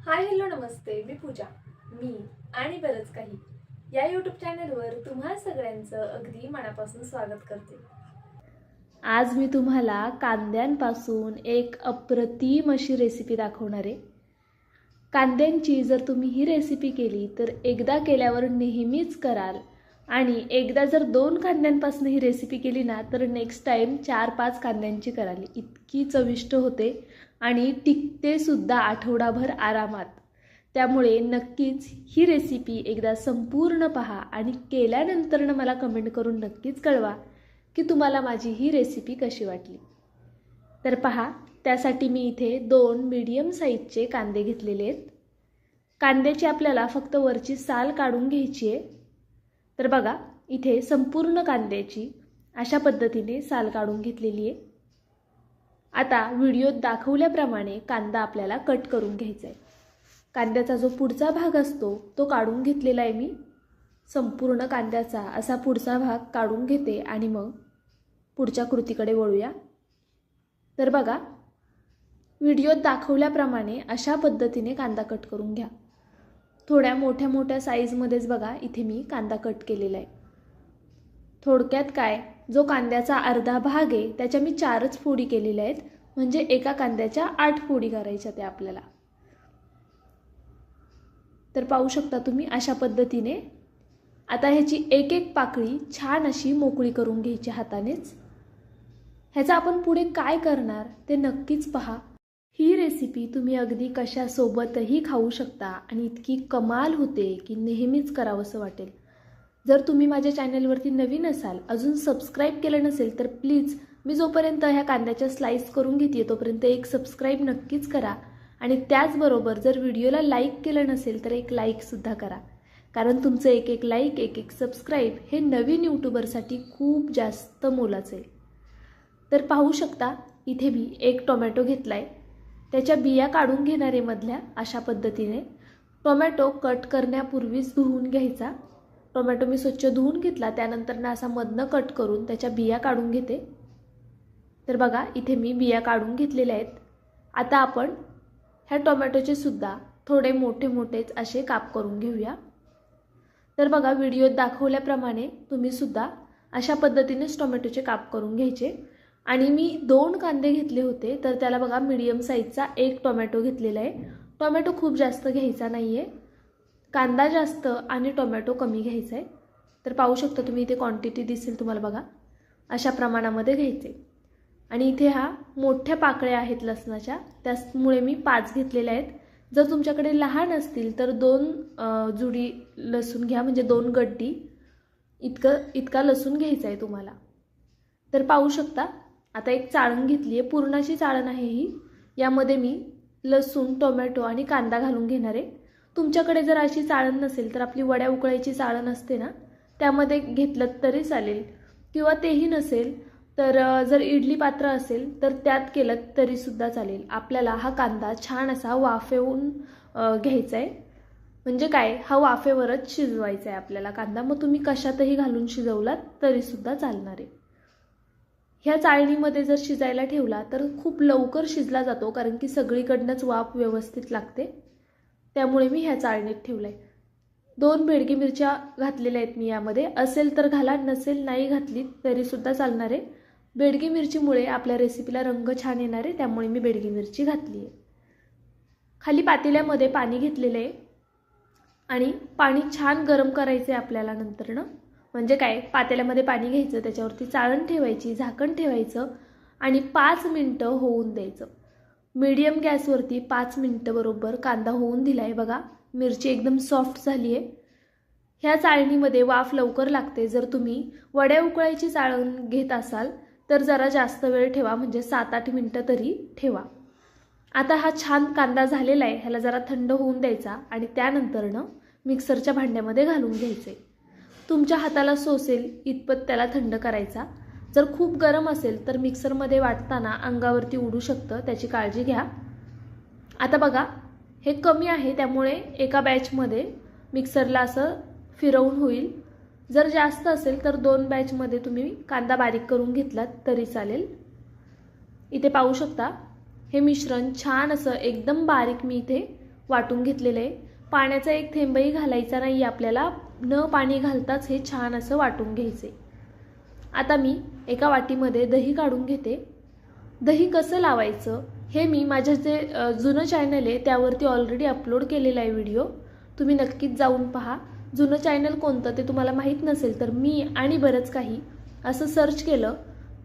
Hi hello नमस्ते, मी पूजा. मी आणि बरंच काही या यूट्यूब चॅनलवर तुम्हा सगळ्यांचं अगदी मनापासून स्वागत करते. आज मी तुम्हाला कांद्यांपासून एक अप्रतिम अशी रेसिपी दाखवणार आहे. कांद्यांची जर तुम्ही ही रेसिपी केली तर एकदा केल्यावर नेहमीच कराल आणि एकदा जर 2 कांद्यांपासून ही रेसिपी केली ना तर नेक्स्ट टाइम 4-5 कांद्यांची कराल. इतकी चविष्ट होते आणि टिकते सुद्धा आठवडाभर आरामात. त्यामुळे नक्कीच ही रेसिपी एकदा संपूर्ण पहा आणि केल्यानंतर मला कमेंट करून नक्कीच कळवा की तुम्हाला माझी ही रेसिपी कशी वाटली. तर पहा, त्यासाठी मी इथे 2 मीडियम साईजचे कांदे घेतलेले आहेत. कांद्याची आपल्याला फक्त वरची साल काढून घ्यायची आहे. तर बघा, इथे संपूर्ण कांद्याची अशा पद्धतीने साल काढून घेतलेली आहे. आता व्हिडिओत दाखवल्याप्रमाणे कांदा आपल्याला कट करून घ्यायचा आहे. कांद्याचा जो पुढचा भाग असतो तो काढून घेतलेला आहे मी. संपूर्ण कांद्याचा असा पुढचा भाग काढून घेते आणि मग पुढच्या कृतीकडे वळूया. तर बघा, व्हिडिओत दाखवल्याप्रमाणे अशा पद्धतीने कांदा कट करून घ्या. थोड्या मोठ्या मोठ्या साईजमध्येच बघा इथे मी कांदा कट केलेला आहे. थोडक्यात काय, जो कांद्याचा अर्धा भाग आहे त्याच्या मी 4च फोडी केलेल्या आहेत, म्हणजे एका कांद्याच्या 8 फोडी करायच्या त्या आपल्याला. तर पाहू शकता तुम्ही अशा पद्धतीने. आता ह्याची एक एक पाकळी छान अशी मोकळी करून घ्यायची हातानेच. ह्याचा आपण पुढे काय करणार ते नक्कीच पहा. ही रेसिपी तुम्ही अगदी कशासोबतही खाऊ शकता आणि इतकी कमाल होते की नेहमीच करावंसं वाटेल. जर तुम्ही माझ्या चॅनलवरती नवीन असाल, अजून सबस्क्राईब केलं नसेल तर प्लीज, मी जोपर्यंत ह्या कांद्याच्या स्लाइस करून घेते तोपर्यंत एक सबस्क्राईब नक्कीच करा. आणि त्याचबरोबर जर व्हिडिओला लाईक केलं नसेल तर एक लाईकसुद्धा करा. कारण तुमचं एक एक लाईक, एक एक सबस्क्राईब हे नवीन यूट्यूबरसाठी खूप जास्त मोलाचं आहे. तर पाहू शकता इथे मी एक टोमॅटो घेतला आहे. त्याच्या बिया काढून घेणार आहे मधल्या अशा पद्धतीने. टोमॅटो कट करण्यापूर्वीच धुवून घ्यायचा. टोमॅटो मी स्वच्छ धुवून घेतला, त्यानंतर ना असा मधनं कट करून त्याच्या बिया काढून घेते. तर बघा इथे मी बिया काढून घेतलेल्या आहेत. आता आपण ह्या टोमॅटोचे सुद्धा थोडे मोठे मोठेच असे काप करून घेऊया. तर बघा, व्हिडिओत दाखवल्याप्रमाणे तुम्ही सुद्धा अशा पद्धतीनेच टोमॅटोचे काप करून घ्यायचे. आणि मी 2 कांदे घेतले होते तर त्याला बघा मीडियम साईजचा 1 टोमॅटो घेतलेला आहे. टोमॅटो खूप जास्त घ्यायचा नाही आहे, कांदा जास्त आणि टोमॅटो कमी घ्यायचा आहे. तर पाहू शकता तुम्ही, इथे क्वांटिटी दिसेल तुम्हाला बघा, अशा प्रमाणामध्ये घ्यायचे. आणि इथे हा मोठ्या पाकळ्या आहेत लसणाच्या, त्यामुळे मी 5 घेतलेल्या आहेत. जर तुमच्याकडे लहान असतील तर 2 जुडी लसूण घ्या, म्हणजे 2 गड्डी इतका लसूण घ्यायचा आहे तुम्हाला. तर पाहू शकता आता एक चाळण घेतली आहे, पुरणाची चाळण आहे ही. यामध्ये मी लसूण, टोमॅटो आणि कांदा घालून घेणार आहे. तुमच्याकडे जर अशी चाळण नसेल तर आपली वड्या उकळायची चाळण असते ना, त्यामध्ये घेतलं तरी चालेल. किंवा तेही नसेल तर जर इडली पात्र असेल तर त्यात केलं तरीसुद्धा चालेल. आपल्याला हा कांदा छान असा वाफेवून घ्यायचा आहे. म्हणजे काय, हा वाफेवरच शिजवायचा आहे आपल्याला कांदा. मग तुम्ही कशातही घालून शिजवलात तरीसुद्धा चालणार आहे. ह्या चाळणीमध्ये जर शिजायला ठेवला तर खूप लवकर शिजला जातो, कारण की सगळीकडनंच वाफ व्यवस्थित लागते. त्यामुळे मी ह्या चाळणीत ठेवलं आहे. 2 बेडगी मिरच्या घातलेल्या आहेत मी यामध्ये. असेल तर घाला, नसेल नाही घातली तरीसुद्धा चालणार आहे. बेडगी मिरचीमुळे आपल्या रेसिपीला रंग छान येणार आहे, त्यामुळे मी बेडगी मिरची घातली आहे. खाली पातेल्यामध्ये पाणी घेतलेलं आहे आणि पाणी छान गरम करायचं आहे आपल्याला नंतरनं. म्हणजे काय, पातेल्यामध्ये पाणी घ्यायचं, त्याच्यावरती चाळण ठेवायची, झाकण ठेवायचं आणि 5 मिनटं होऊन द्यायचं. मीडियम गॅसवरती 5 मिनटं बरोबर कांदा होऊन दिला आहे. बघा, मिरची एकदम सॉफ्ट झाली आहे. ह्या चाळणीमध्ये वाफ लवकर लागते. जर तुम्ही वड्या उकळायची चाळण घेत असाल तर जरा जास्त वेळ ठेवा, म्हणजे 7-8 मिनटं तरी ठेवा. आता हा छान कांदा झालेला आहे, ह्याला जरा थंड होऊन द्यायचा आणि त्यानंतरनं मिक्सरच्या भांड्यामध्ये घालून घ्यायचे. तुमच्या हाताला सोसेल इतपत त्याला थंड करायचा. जर खूप गरम असेल तर मिक्सरमध्ये वाटताना अंगावरती उडू शकतं, त्याची काळजी घ्या. आता बघा, हे कमी आहे त्यामुळे एका बॅचमध्ये मिक्सरला असं फिरवून होईल. जर जास्त असेल तर 2 बॅचमध्ये तुम्ही कांदा बारीक करून घेतलात तरी चालेल. इथे पाहू शकता हे मिश्रण छान असं एकदम बारीक मी इथे वाटून घेतलेलं आहे. पाण्याचा एक थेंबही घालायचा नाही आपल्याला, न पाणी घालताच हे छान असं वाटून घ्यायचे. आता मी एका वाटीमध्ये दही काढून घेते. दही कसं लावायचं हे मी माझं जे जुनं चॅनल आहे त्यावरती ऑलरेडी अपलोड केलेला आहे व्हिडिओ, तुम्ही नक्कीच जाऊन पहा. जुनं चॅनल कोणतं ते तुम्हाला माहीत नसेल तर मी आणि बरंच काही असं सर्च केलं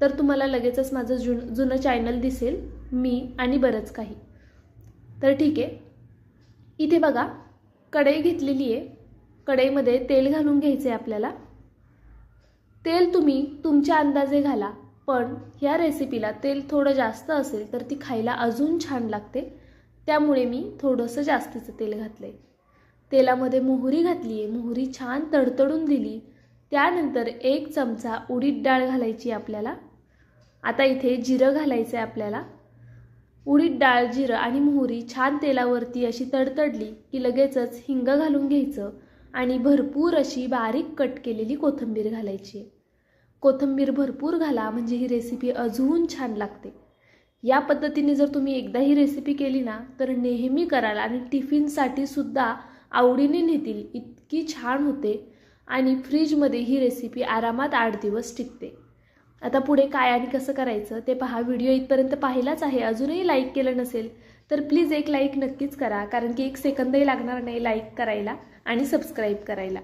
तर तुम्हाला लगेचच माझं जुनं चॅनल दिसेल, मी आणि बरंच काही. तर ठीक आहे, इथे बघा कढई घेतलेली आहे. कढईमध्ये तेल घालून घ्यायचं आहे आपल्याला. तेल तुम्ही तुमच्या अंदाजे घाला, पण ह्या रेसिपीला तेल थोडं जास्त असेल तर ती खायला अजून छान लागते, त्यामुळे मी थोडंसं जास्तीचं तेल घातलं आहे. तेलामध्ये मोहरी घातली आहे. मोहरी छान तडतडून दिली. त्यानंतर 1 चमचा उडीद डाळ घालायची आपल्याला. आता इथे जिरं घालायचं आहे आपल्याला. उडीद डाळ, जिरं आणि मोहरी छान तेलावरती अशी तडतडली की लगेचच हिंग घालून घ्यायचं आणि भरपूर अशी बारीक कट केलेली कोथिंबीर घालायची. कोथिंबीर भरपूर घाला म्हणजे ही रेसिपी अजून छान लागते. या पद्धतीने जर तुम्ही एकदा ही रेसिपी केली ना तर नेहमी कराल आणि टिफिनसाठी सुद्धा आवडीने नेतील, इतकी छान होते आणि फ्रीजमध्ये ही रेसिपी आरामात 8 दिवस टिकते. आता पुढे काय आणि कसं करायचं ते पहा. व्हिडिओ इथपर्यंत पाहिलाच आहे, अजूनही लाईक केलं नसेल तर प्लीज एक लाईक नक्कीच करा, कारण की 1 सेकंदही लागणार नाही लाईक करायला आणि सबस्क्राईब करायला.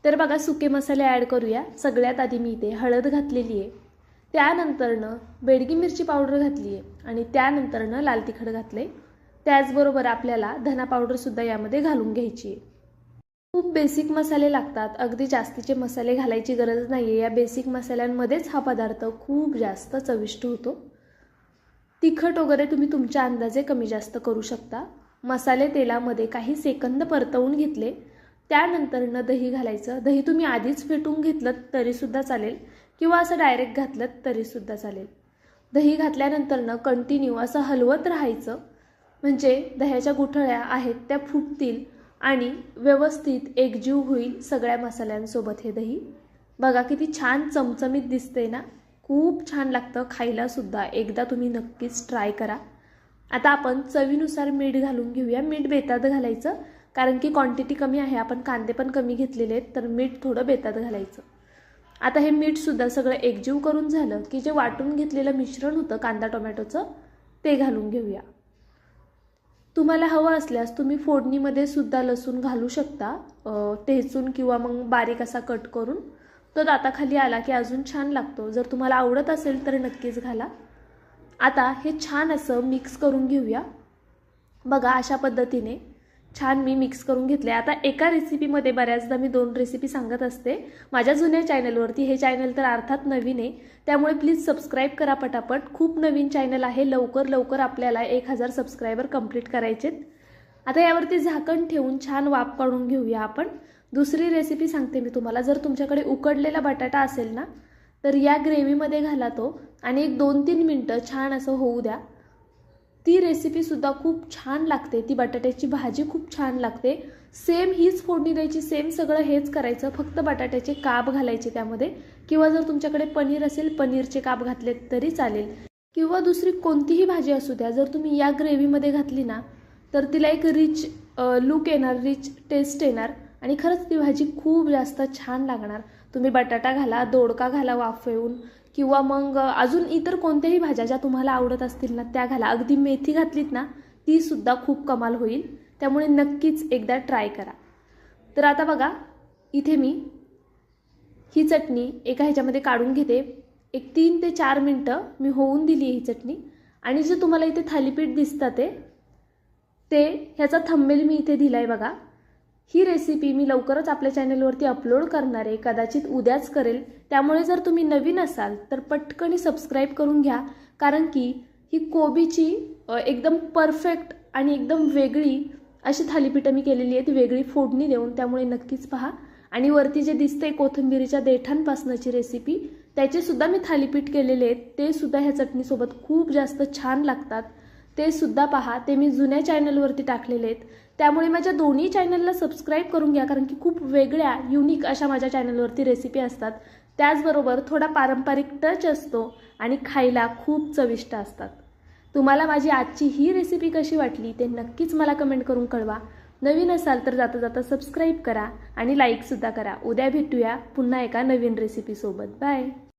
तर बघा सुके मसाले ॲड करूया. सगळ्यात आधी मी इथे हळद घातलेली आहे, त्यानंतरनं बेडगी मिरची पावडर घातली आहे आणि त्यानंतरनं लाल तिखट घातले. त्याचबरोबर आपल्याला धना पावडरसुद्धा यामध्ये घालून घ्यायची आहे. खूप बेसिक मसाले लागतात, अगदी जास्तीचे मसाले घालायची गरज नाही आहे. या बेसिक मसाल्यांमध्येच हा पदार्थ खूप जास्त चविष्ट होतो. तिखट वगैरे तुम्ही तुमच्या अंदाजे कमी जास्त करू शकता. मसाले तेलामध्ये काही सेकंद परतवून घेतले. त्यानंतरनं दही घालायचं. दही तुम्ही आधीच फेटून घेतलं तरीसुद्धा चालेल किंवा असं डायरेक्ट घातलं तरीसुद्धा चालेल. दही घातल्यानंतरनं कंटिन्यू असं हलवत राहायचं, म्हणजे दह्याच्या गुठळ्या आहेत त्या फुटतील आणि व्यवस्थित एकजीव होईल सगळ्या मसाल्यांसोबत हे दही. बघा किती छान चमचमीत दिसते ना, खूप छान लागतं खायलासुद्धा. एकदा तुम्ही नक्कीच ट्राय करा. आता आपण चवीनुसार मीठ घालून घेऊया. मीठ बेतात घालायचं, कारण की क्वांटिटी कमी आहे, आपण कांदे पण कमी घेतलेले आहेत, तर मीठ थोडं बेतात घालायचं. आता हे मीठसुद्धा सगळं एकजीव करून झालं की जे वाटून घेतलेलं मिश्रण होतं कांदा टोमॅटोचं ते घालून घेऊया. तुम्हाला हवं असल्यास तुम्ही फोडणीमध्ये सुद्धा लसूण घालू शकता, ठेचून किंवा मग बारीक असा कट करून. तो दाताखाली आला की अजून छान लागतो. जर तुम्हाला आवडत असेल तर नक्कीच घाला. आता हे छान असं मिक्स करून घेऊया. बघा अशा पद्धतीने छान मी मिक्स करून घेतले. आता एका रेसिपीमध्ये बऱ्याचदा मी 2 रेसिपी सांगत असते माझ्या जुन्या चॅनलवरती. हे चॅनल तर अर्थात नवीन आहे, त्यामुळे प्लीज सबस्क्राईब करा पटापट. खूप नवीन चॅनल आहे, लवकर आपल्याला 1000 सबस्क्रायबर कंप्लीट करायचेत. आता यावरती झाकण ठेवून छान वाफ काढून घेऊया आपण. दुसरी रेसिपी सांगते मी तुम्हाला. जर तुमच्याकडे उकडलेला बटाटा असेल ना तर या ग्रेव्हीमध्ये घाला तो आणि एक 2-3 मिनटं छान असं होऊ द्या. ती रेसिपीसुद्धा खूप छान लागते. ती बटाट्याची भाजी खूप छान लागते. सेम हीच फोडणी द्यायची, सेम सगळं हेच करायचं, फक्त बटाट्याचे काप घालायचे त्यामध्ये. किंवा जर तुमच्याकडे पनीर असेल पनीरचे काप घातले तरी चालेल, किंवा दुसरी कोणतीही भाजी असू द्या. जर तुम्ही या ग्रेव्हीमध्ये घातली ना तर तिला एक रिच लुक येणार, रिच टेस्ट येणार आणि खरंच ती भाजी खूप जास्त छान लागणार. तुम्ही बटाटा घाला, दोडका घाला वाफवून, किंवा मग अजून इतर कोणत्याही भाज्या ज्या तुम्हाला आवडत असतील ना त्या घाला. अगदी मेथी घातलीत ना ती सुद्धा खूप कमाल होईल, त्यामुळे नक्कीच एकदा ट्राय करा. तर आता बघा इथे मी ही चटणी एका ह्याच्यामध्ये काढून घेते. एक 3 ते 4 मिनटं मी होऊन दिली ही चटणी. आणि जे तुम्हाला इथे थालीपीठ दिसतं ते ह्याचा थंबनेल मी इथे दिला आहे बघा. ही रेसिपी मी लवकरच आपल्या चॅनलवरती अपलोड करणार आहे, कदाचित उद्याच करेल. त्यामुळे जर तुम्ही नवीन असाल तर पटकन सबस्क्राईब करून घ्या, कारण की ही कोबीची एकदम परफेक्ट आणि एकदम वेगळी अशी थालीपीठं मी केलेली आहेत, वेगळी फोडणी देऊन. त्यामुळे नक्कीच पहा. आणि वरती जे दिसते कोथिंबीरीच्या देठांपासनची रेसिपी, त्याचेसुद्धा मी थालीपीठ केलेले आहेत, ते सुद्धा ह्या चटणीसोबत खूप जास्त छान लागतात. ते सुद्धा पहा. ते मी जुन्या चॅनलवरती टाकलेले आहेत, त्यामुळे माझ्या दोन्ही चॅनलला सबस्क्राईब करून घ्या, कारण की खूप वेगळ्या युनिक अशा माझ्या चॅनलवरती रेसिपी असतात. त्याचबरोबर थोडा पारंपरिक टच असतो आणि खायला खूप चविष्ट असतात. तुम्हाला माझी आजची ही रेसिपी कशी वाटली ते नक्कीच मला कमेंट करून कळवा. नवीन असाल तर जाता जाता सबस्क्राईब करा आणि लाईकसुद्धा करा. उद्या भेटूया पुन्हा एका नवीन रेसिपीसोबत. बाय.